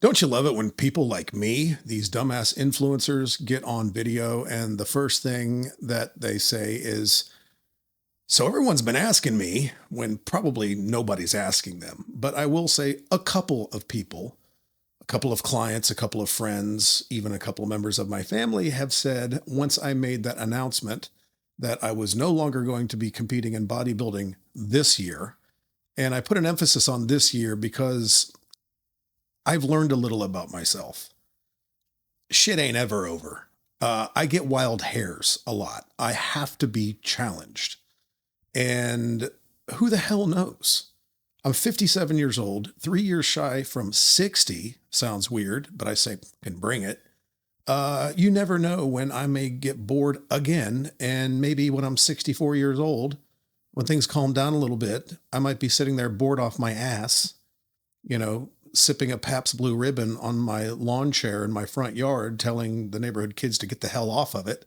Don't you love it when people like me, these dumbass influencers, get on video and the first thing that they say is, so everyone's been asking me, when probably nobody's asking them, but I will say a couple of people, a couple of clients, a couple of friends, even a couple of members of my family have said, once I made that announcement that I was no longer going to be competing in bodybuilding this year. And I put an emphasis on this year because I've learned a little about myself. Shit ain't ever over. I get wild hairs a lot. I have to be challenged. And who the hell knows? I'm 57 years old, 3 years shy from 60. Sounds weird, but I say, can bring it. You never know when I may get bored again. And maybe when I'm 64 years old, when things calm down a little bit, I might be sitting there bored off my ass, sipping a Pabst Blue Ribbon on my lawn chair in my front yard, telling the neighborhood kids to get the hell off of it,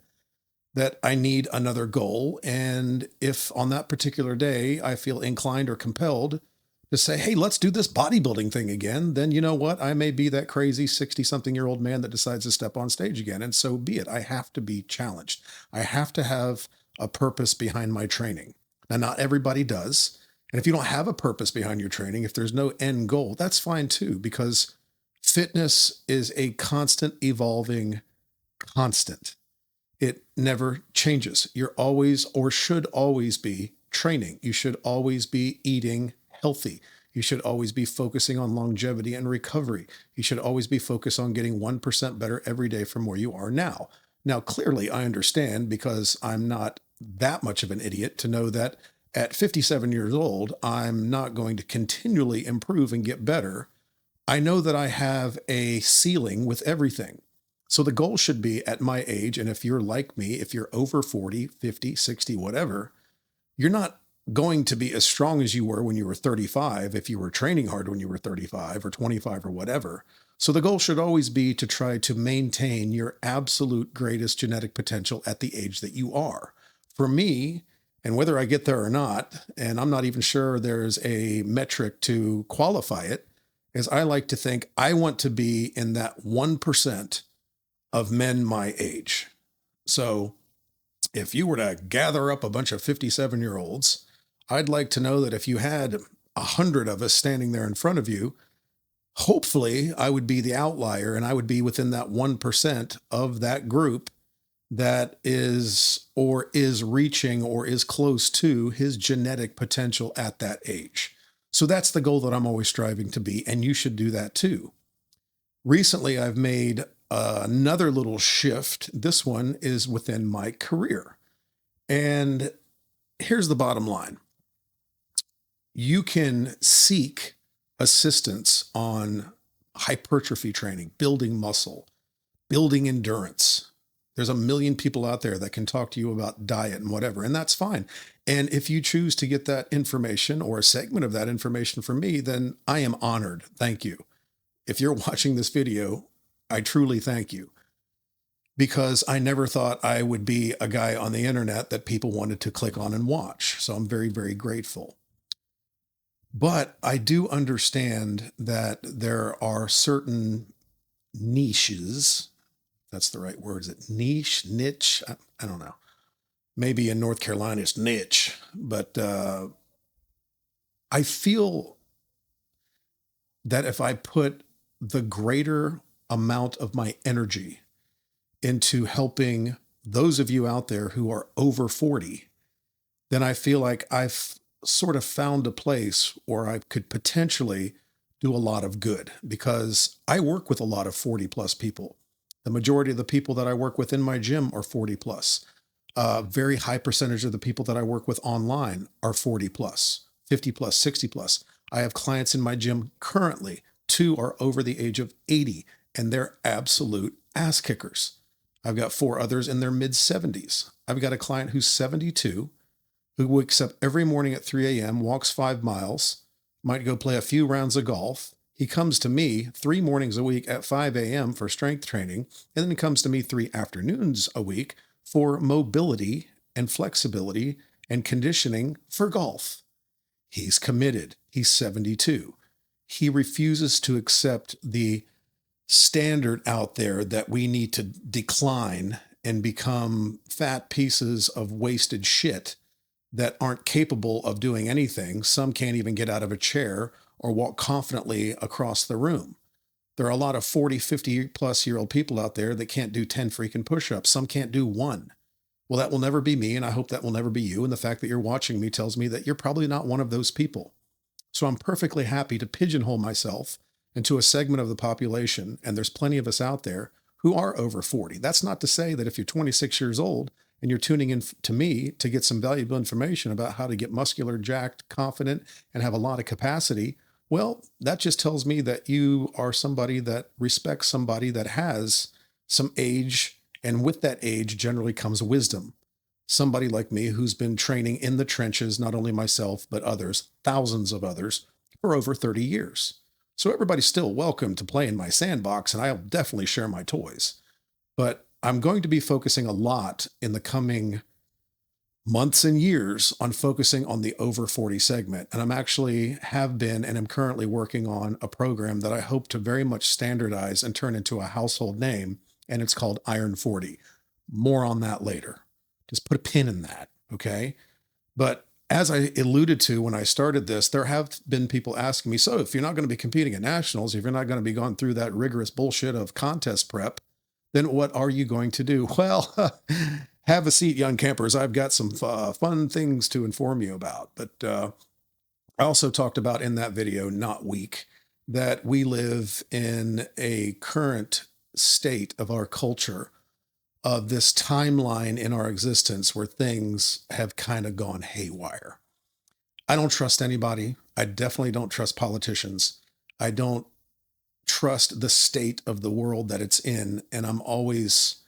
that I need another goal. And if on that particular day I feel inclined or compelled to say, hey, let's do this bodybuilding thing again, then you know what? I may be that crazy 60-something-year-old man that decides to step on stage again. And so be it. I have to be challenged. I have to have a purpose behind my training. Now, not everybody does. And if you don't have a purpose behind your training, if there's no end goal, that's fine too, because fitness is a constant evolving constant. It never changes. You're always, or should always be, training. You should always be eating healthy. You should always be focusing on longevity and recovery. You should always be focused on getting 1% better every day from where you are now. Now, clearly, I understand, because I'm not that much of an idiot to know that at 57 years old, I'm not going to continually improve and get better. I know that I have a ceiling with everything. So the goal should be at my age, and if you're like me, if you're over 40, 50, 60, whatever, you're not going to be as strong as you were when you were 35 if you were training hard when you were 35 or 25 or whatever. So the goal should always be to try to maintain your absolute greatest genetic potential at the age that you are. For me, and whether I get there or not, and I'm not even sure there's a metric to qualify it, is I like to think I want to be in that 1% of men my age. So if you were to gather up a bunch of 57-year-olds, I'd like to know that if you had 100 of us standing there in front of you, hopefully I would be the outlier and I would be within that 1% of that group that is reaching or is close to his genetic potential at that age. So that's the goal that I'm always striving to be, and you should do that too. Recently, I've made another little shift. This one is within my career. And here's the bottom line. You can seek assistance on hypertrophy training, building muscle, building endurance. There's a million people out there that can talk to you about diet and whatever, and that's fine. And if you choose to get that information or a segment of that information from me, then I am honored. Thank you. If you're watching this video, I truly thank you, because I never thought I would be a guy on the internet that people wanted to click on and watch. So I'm very, very grateful. But I do understand that there are certain niches. That's the right word. Is it niche? I don't know. Maybe in North Carolina it's niche, but I feel that if I put the greater amount of my energy into helping those of you out there who are over 40, then I feel like I've sort of found a place where I could potentially do a lot of good, because I work with a lot of 40 plus people. The majority of the people that I work with in my gym are 40 plus. Very high percentage of the people that I work with online are 40 plus, 50 plus, 60 plus. I have clients in my gym currently, 2 are over the age of 80, and they're absolute ass kickers. I've got 4 others in their mid 70s. I've got a client who's 72, who wakes up every morning at 3 a.m., walks 5 miles, might go play a few rounds of golf. He comes to me 3 mornings a week at 5 a.m. for strength training, and then he comes to me 3 afternoons a week for mobility and flexibility and conditioning for golf. He's committed. He's 72. He refuses to accept the standard out there that we need to decline and become fat pieces of wasted shit that aren't capable of doing anything. Some can't even get out of a chair or walk confidently across the room. There are a lot of 40, 50 plus year old people out there that can't do 10 freaking push-ups. Some can't do one. Well, that will never be me, and I hope that will never be you. And the fact that you're watching me tells me that you're probably not one of those people. So I'm perfectly happy to pigeonhole myself into a segment of the population, and there's plenty of us out there who are over 40. That's not to say that if you're 26 years old and you're tuning in to me to get some valuable information about how to get muscular, jacked, confident, and have a lot of capacity, well, that just tells me that you are somebody that respects somebody that has some age, and with that age generally comes wisdom. Somebody like me who's been training in the trenches, not only myself, but others, thousands of others, for over 30 years. So everybody's still welcome to play in my sandbox, and I'll definitely share my toys. But I'm going to be focusing a lot in the coming months and years on focusing on the over 40 segment. And I'm actually have been and am currently working on a program that I hope to very much standardize and turn into a household name. And it's called Iron 40. More on that later. Just put a pin in that. Okay. But as I alluded to when I started this, there have been people asking me, so if you're not going to be competing at nationals, if you're not going to be going through that rigorous bullshit of contest prep, then what are you going to do? Well, have a seat, young campers. I've got some fun things to inform you about. But I also talked about in that video, not weak, that we live in a current state of our culture, of this timeline in our existence where things have kind of gone haywire. I don't trust anybody. I definitely don't trust politicians. I don't trust the state of the world that it's in. And I'm always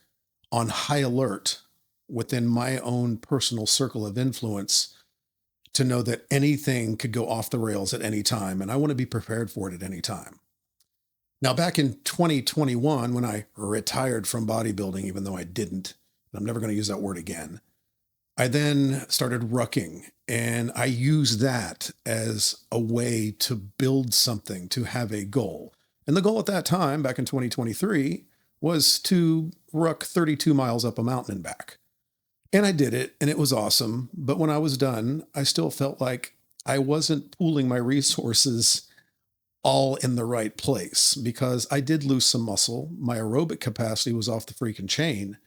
on high alert within my own personal circle of influence to know that anything could go off the rails at any time. And I want to be prepared for it at any time. Now, back in 2021, when I retired from bodybuilding, even though I didn't, and I'm never going to use that word again, I then started rucking, and I used that as a way to build something, to have a goal. And the goal at that time, back in 2023, was to ruck 32 miles up a mountain and back. And I did it, and it was awesome. But when I was done, I still felt like I wasn't pooling my resources all in the right place, because I did lose some muscle. My aerobic capacity was off the freaking chain,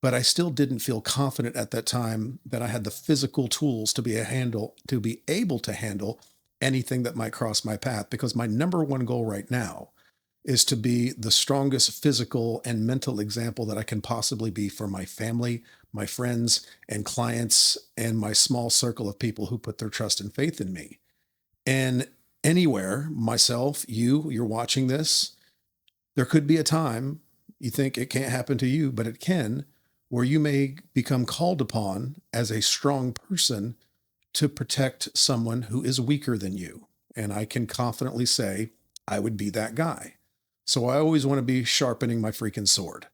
but I still didn't feel confident at that time that I had the physical tools to be able to handle anything that might cross my path. Because my number one goal right now is to be the strongest physical and mental example that I can possibly be for my family, my friends and clients, and my small circle of people who put their trust and faith in me. And anywhere, myself, you're watching this, there could be a time, you think it can't happen to you, but it can, where you may become called upon as a strong person to protect someone who is weaker than you. And I can confidently say I would be that guy. So I always want to be sharpening my freaking sword.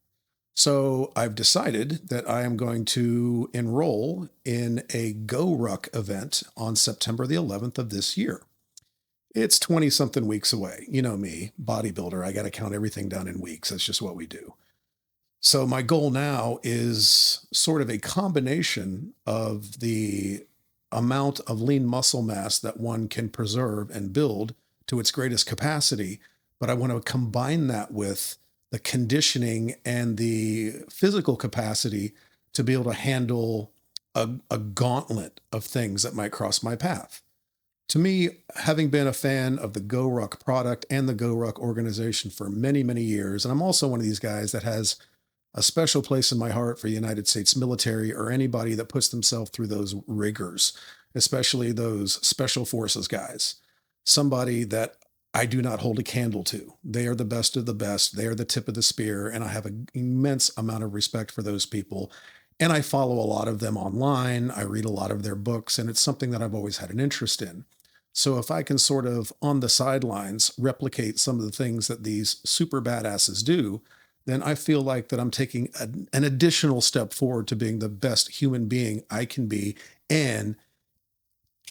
So I've decided that I am going to enroll in a GORUCK event on September the 11th of this year. It's 20 something weeks away. You know me, bodybuilder, I got to count everything down in weeks. That's just what we do. So my goal now is sort of a combination of the amount of lean muscle mass that one can preserve and build to its greatest capacity. But I want to combine that with the conditioning and the physical capacity to be able to handle a gauntlet of things that might cross my path. To me, having been a fan of the GORUCK product and the GORUCK organization for many, many years, and I'm also one of these guys that has a special place in my heart for the United States military or anybody that puts themselves through those rigors, especially those special forces guys. Somebody that I do not hold a candle to. They are the best of the best. They are the tip of the spear, and I have an immense amount of respect for those people. And I follow a lot of them online. I read a lot of their books, and it's something that I've always had an interest in. So if I can sort of, on the sidelines, replicate some of the things that these super badasses do, then I feel like that I'm taking an additional step forward to being the best human being I can be and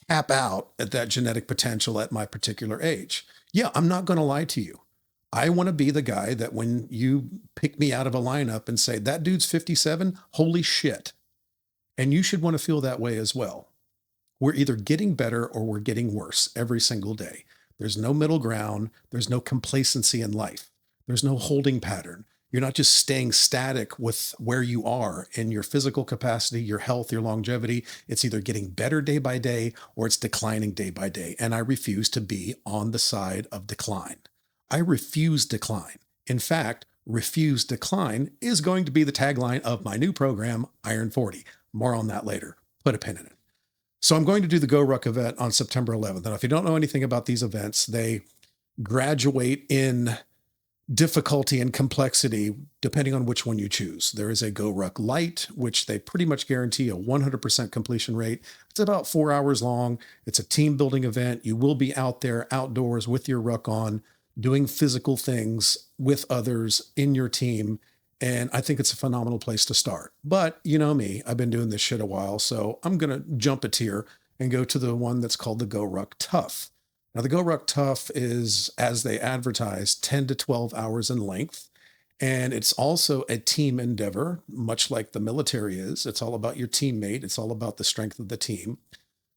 tap out at that genetic potential at my particular age. Yeah, I'm not going to lie to you. I want to be the guy that when you pick me out of a lineup and say, that dude's 57, holy shit. And you should want to feel that way as well. We're either getting better or we're getting worse every single day. There's no middle ground. There's no complacency in life. There's no holding pattern. You're not just staying static with where you are in your physical capacity, your health, your longevity. It's either getting better day by day or it's declining day by day. And I refuse to be on the side of decline. I refuse decline. In fact, refuse decline is going to be the tagline of my new program, Iron 40. More on that later. Put a pin in it. So I'm going to do the GORUCK event on September 11th. And if you don't know anything about these events, they graduate in difficulty and complexity depending on which one you choose. There is a GORUCK Light, which they pretty much guarantee a 100% completion rate. It's about 4 hours long. It's a team building event. You will be out there outdoors with your ruck on, doing physical things with others in your team. And I think it's a phenomenal place to start. But you know me, I've been doing this shit a while, so I'm going to jump a tier and go to the one that's called the GORUCK Tough. Now, the GORUCK Tough is, as they advertise, 10 to 12 hours in length. And it's also a team endeavor, much like the military is. It's all about your teammate. It's all about the strength of the team.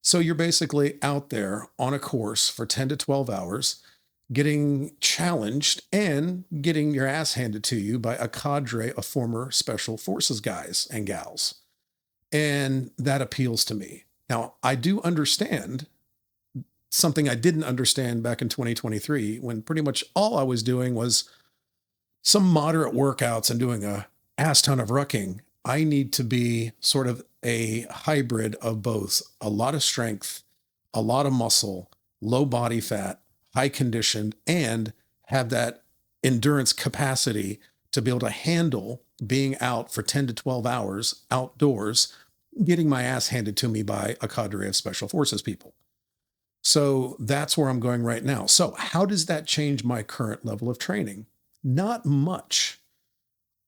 So you're basically out there on a course for 10 to 12 hours, getting challenged and getting your ass handed to you by a cadre of former special forces guys and gals. And that appeals to me. Now, I do understand something I didn't understand back in 2023 when pretty much all I was doing was some moderate workouts and doing a ass ton of rucking. I need to be sort of a hybrid of both a lot of strength, a lot of muscle, low body fat, high conditioned, and have that endurance capacity to be able to handle being out for 10 to 12 hours outdoors, getting my ass handed to me by a cadre of special forces people. So that's where I'm going right now. So how does that change my current level of training? Not much.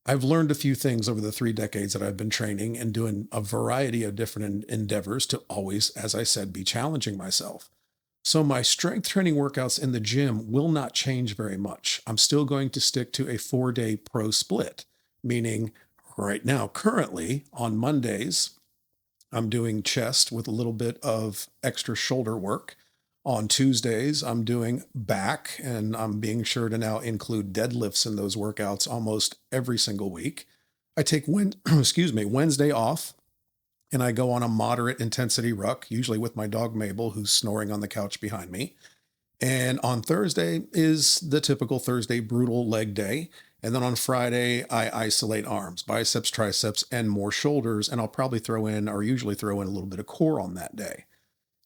I've learned a few things over the 3 decades that I've been training and doing a variety of different endeavors to always, as I said, be challenging myself. So my strength training workouts in the gym will not change very much. I'm still going to stick to a 4-day pro split, meaning right now, currently on Mondays, I'm doing chest with a little bit of extra shoulder work. On Tuesdays, I'm doing back, and I'm being sure to now include deadlifts in those workouts almost every single week. I take Wednesday off, and I go on a moderate intensity ruck, usually with my dog Mabel, who's snoring on the couch behind me. And on Thursday is the typical Thursday brutal leg day. And then on Friday, I isolate arms, biceps, triceps, and more shoulders. And I'll probably usually throw in a little bit of core on that day.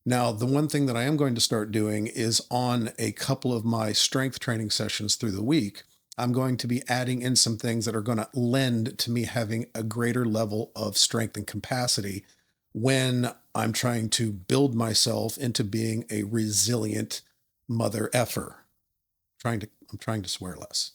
Now, the one thing that I am going to start doing is on a couple of my strength training sessions through the week, I'm going to be adding in some things that are going to lend to me having a greater level of strength and capacity when I'm trying to build myself into being a resilient mother effer. I'm trying to swear less.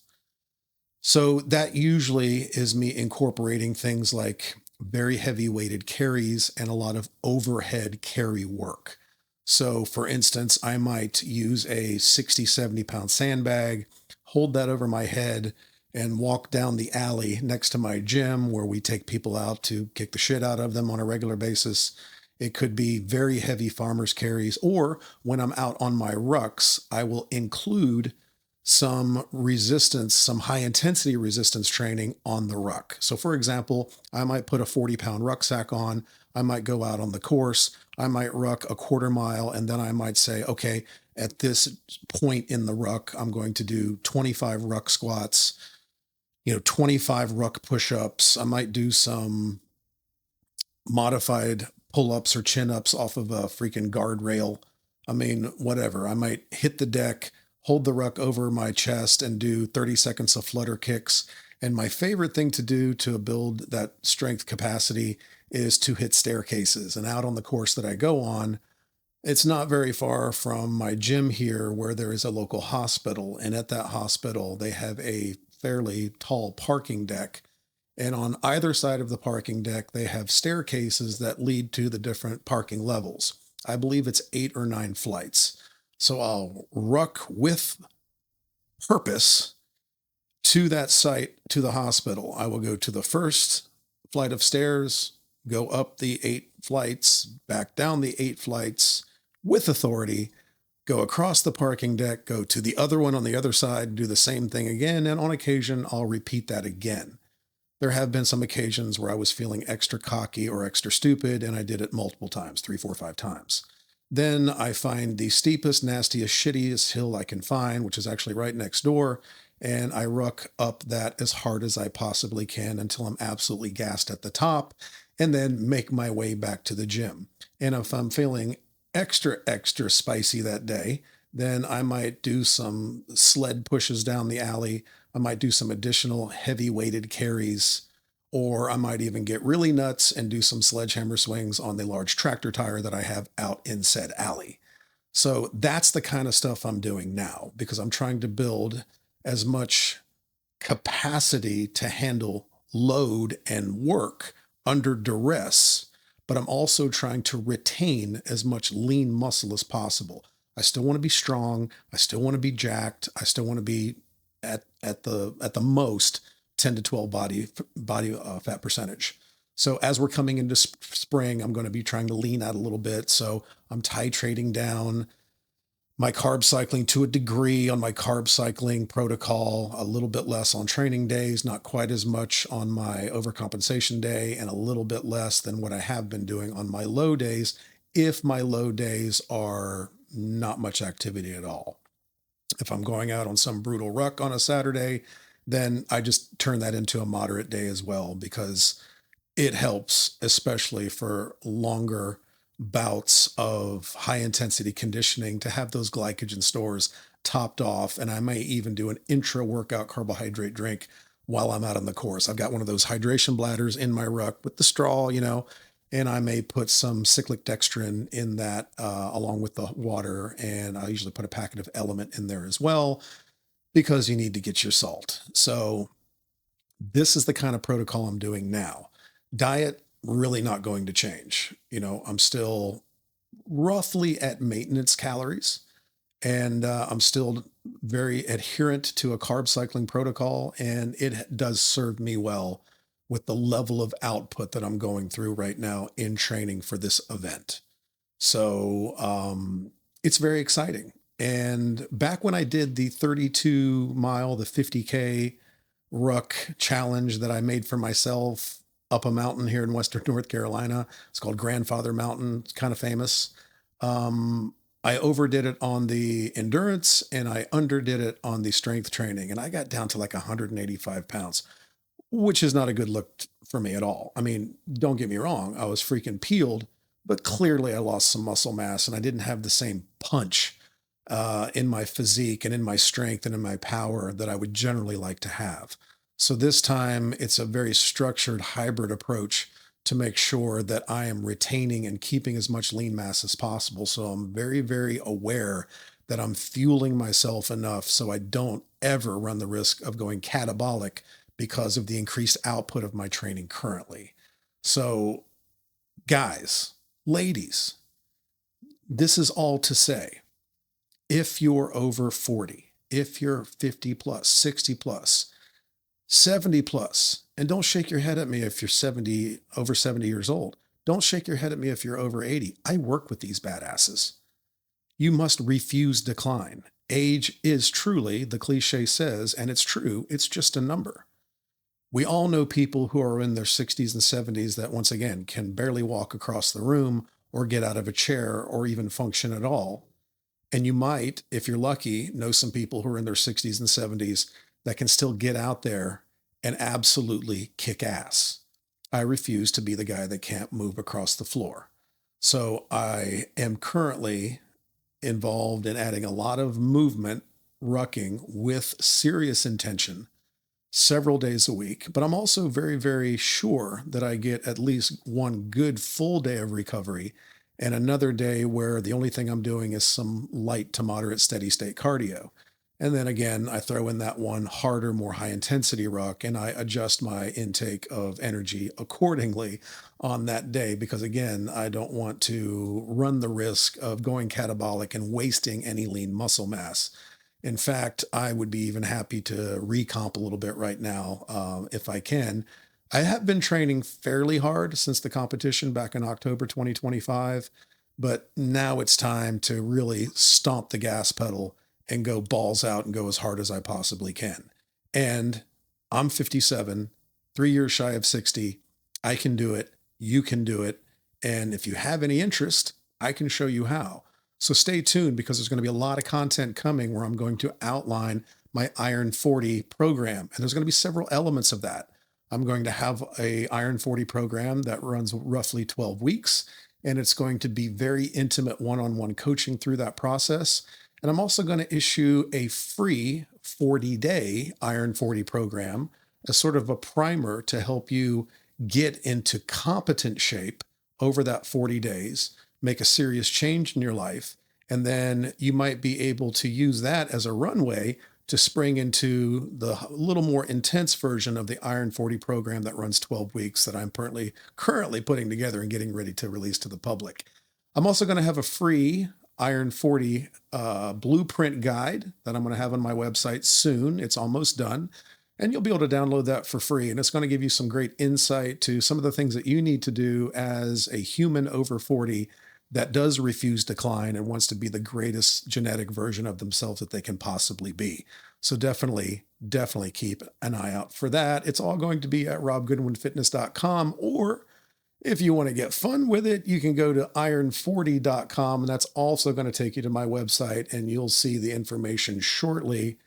So that usually is me incorporating things like very heavy weighted carries and a lot of overhead carry work. So for instance, I might use a 60, 70 pound sandbag, hold that over my head and walk down the alley next to my gym where we take people out to kick the shit out of them on a regular basis. It could be very heavy farmer's carries, or when I'm out on my rucks, I will include some resistance, some high intensity resistance training on the ruck. So for example, I might put a 40-pound rucksack on. I might go out on the course. I might ruck a 1/4 mile. And then I might say, okay, at this point in the ruck, I'm going to do 25 ruck squats, 25 ruck push-ups. I might do some modified pull-ups or chin-ups off of a freaking guardrail. I mean, whatever. I might hit the deck, hold the ruck over my chest and do 30 seconds of flutter kicks. And my favorite thing to do to build that strength capacity is to hit staircases. And out on the course that I go on, it's not very far from my gym here where there is a local hospital. And at that hospital, they have a fairly tall parking deck. And on either side of the parking deck, they have staircases that lead to the different parking levels. I believe it's 8 or 9 flights. So I'll ruck with purpose to that site, to the hospital. I will go to the first flight of stairs, go up the 8 flights, back down the 8 flights with authority, go across the parking deck, go to the other one on the other side, do the same thing again, and on occasion, I'll repeat that again. There have been some occasions where I was feeling extra cocky or extra stupid, and I did it multiple times, 3, 4, 5 times. Then I find the steepest, nastiest, shittiest hill I can find, which is actually right next door, and I ruck up that as hard as I possibly can until I'm absolutely gassed at the top, and then make my way back to the gym. And if I'm feeling extra, extra spicy that day, then I might do some sled pushes down the alley. I might do some additional heavy weighted carries, or I might even get really nuts and do some sledgehammer swings on the large tractor tire that I have out in said alley. So that's the kind of stuff I'm doing now, because I'm trying to build as much capacity to handle load and work under duress, but I'm also trying to retain as much lean muscle as possible. I still want to be strong. I still want to be jacked. I still want to be at the most 10 to 12 body fat percentage. So as we're coming into spring, I'm going to be trying to lean out a little bit. So I'm titrating down my carb cycling to a degree on my carb cycling protocol, a little bit less on training days, not quite as much on my overcompensation day, and a little bit less than what I have been doing on my low days, if my low days are not much activity at all. If I'm going out on some brutal ruck on a Saturday, then I just turn that into a moderate day as well, because it helps, especially for longer bouts of high intensity conditioning, to have those glycogen stores topped off. And I may even do an intra workout carbohydrate drink while I'm out on the course. I've got one of those hydration bladders in my ruck with the straw, and I may put some cyclic dextrin in that along with the water. And I usually put a packet of Element in there as well, because you need to get your salt. So this is the kind of protocol I'm doing now. Diet, really not going to change. I'm still roughly at maintenance calories, and I'm still very adherent to a carb cycling protocol, and it does serve me well with the level of output that I'm going through right now in training for this event. So it's very exciting. And back when I did the 32 mile, the 50K ruck challenge that I made for myself up a mountain here in Western North Carolina, it's called Grandfather Mountain. It's kind of famous. I overdid it on the endurance and I underdid it on the strength training. And I got down to like 185 pounds, which is not a good look for me at all. I mean, don't get me wrong. I was freaking peeled, but clearly I lost some muscle mass and I didn't have the same punch in my physique and in my strength and in my power that I would generally like to have. So this time it's a very structured hybrid approach to make sure that I am retaining and keeping as much lean mass as possible. So I'm very, very aware that I'm fueling myself enough so I don't ever run the risk of going catabolic because of the increased output of my training currently. So guys, ladies, this is all to say, if you're over 40, if you're 50 plus, 60 plus, 70 plus, and don't shake your head at me if you're over 70 years old. Don't shake your head at me if you're over 80. I work with these badasses. You must refuse decline. Age is truly, the cliche says, and it's true, it's just a number. We all know people who are in their 60s and 70s that, once again, can barely walk across the room or get out of a chair or even function at all. And you might, if you're lucky, know some people who are in their 60s and 70s that can still get out there and absolutely kick ass. I refuse to be the guy that can't move across the floor. So I am currently involved in adding a lot of movement, rucking with serious intention several days a week. But I'm also very, very sure that I get at least one good full day of recovery and another day where the only thing I'm doing is some light to moderate steady state cardio. And then again, I throw in that one harder, more high intensity ruck, and I adjust my intake of energy accordingly on that day, because again, I don't want to run the risk of going catabolic and wasting any lean muscle mass. In fact, I would be even happy to recomp a little bit right now if I can. I have been training fairly hard since the competition back in October 2025, but now it's time to really stomp the gas pedal and go balls out and go as hard as I possibly can. And I'm 57, 3 years shy of 60. I can do it. You can do it. And if you have any interest, I can show you how. So stay tuned because there's going to be a lot of content coming where I'm going to outline my Iron 40 program. And there's going to be several elements of that. I'm going to have a Iron 40 program that runs roughly 12 weeks, and it's going to be very intimate one-on-one coaching through that process. And I'm also going to issue a free 40-day Iron 40 program as sort of a primer to help you get into competent shape over that 40 days, make a serious change in your life, and then you might be able to use that as a runway to spring into the little more intense version of the Iron 40 program that runs 12 weeks that I'm currently putting together and getting ready to release to the public. I'm also going to have a free Iron 40 blueprint guide that I'm going to have on my website soon. It's almost done. And you'll be able to download that for free. And it's going to give you some great insight to some of the things that you need to do as a human over 40 that does refuse decline and wants to be the greatest genetic version of themselves that they can possibly be. So definitely keep an eye out for that. It's all going to be at robgoodwinfitness.com, or if you want to get fun with it, you can go to iron40.com, and that's also going to take you to my website, and you'll see the information shortly.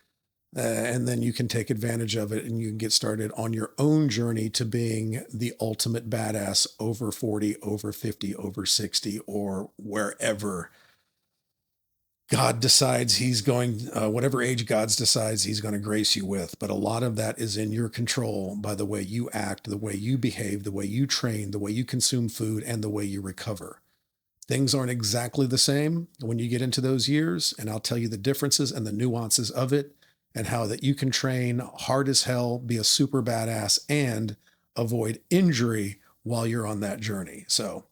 And then you can take advantage of it and you can get started on your own journey to being the ultimate badass over 40, over 50, over 60, or wherever God decides he's going, whatever age God decides he's going to grace you with. But a lot of that is in your control by the way you act, the way you behave, the way you train, the way you consume food, and the way you recover. Things aren't exactly the same when you get into those years, and I'll tell you the differences and the nuances of it, and how that you can train hard as hell, be a super badass, and avoid injury while you're on that journey. So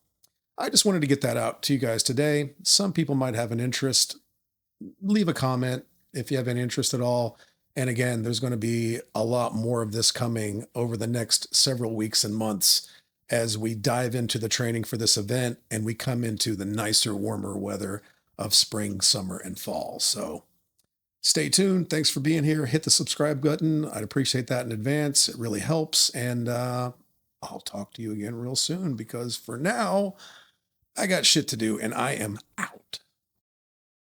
I just wanted to get that out to you guys today. Some people might have an interest. Leave a comment if you have any interest at all. And again, there's going to be a lot more of this coming over the next several weeks and months as we dive into the training for this event and we come into the nicer, warmer weather of spring, summer, and fall. So stay tuned. Thanks for being here. Hit the subscribe button. I'd appreciate that in advance. It really helps. And I'll talk to you again real soon because for now, I got shit to do and I am out.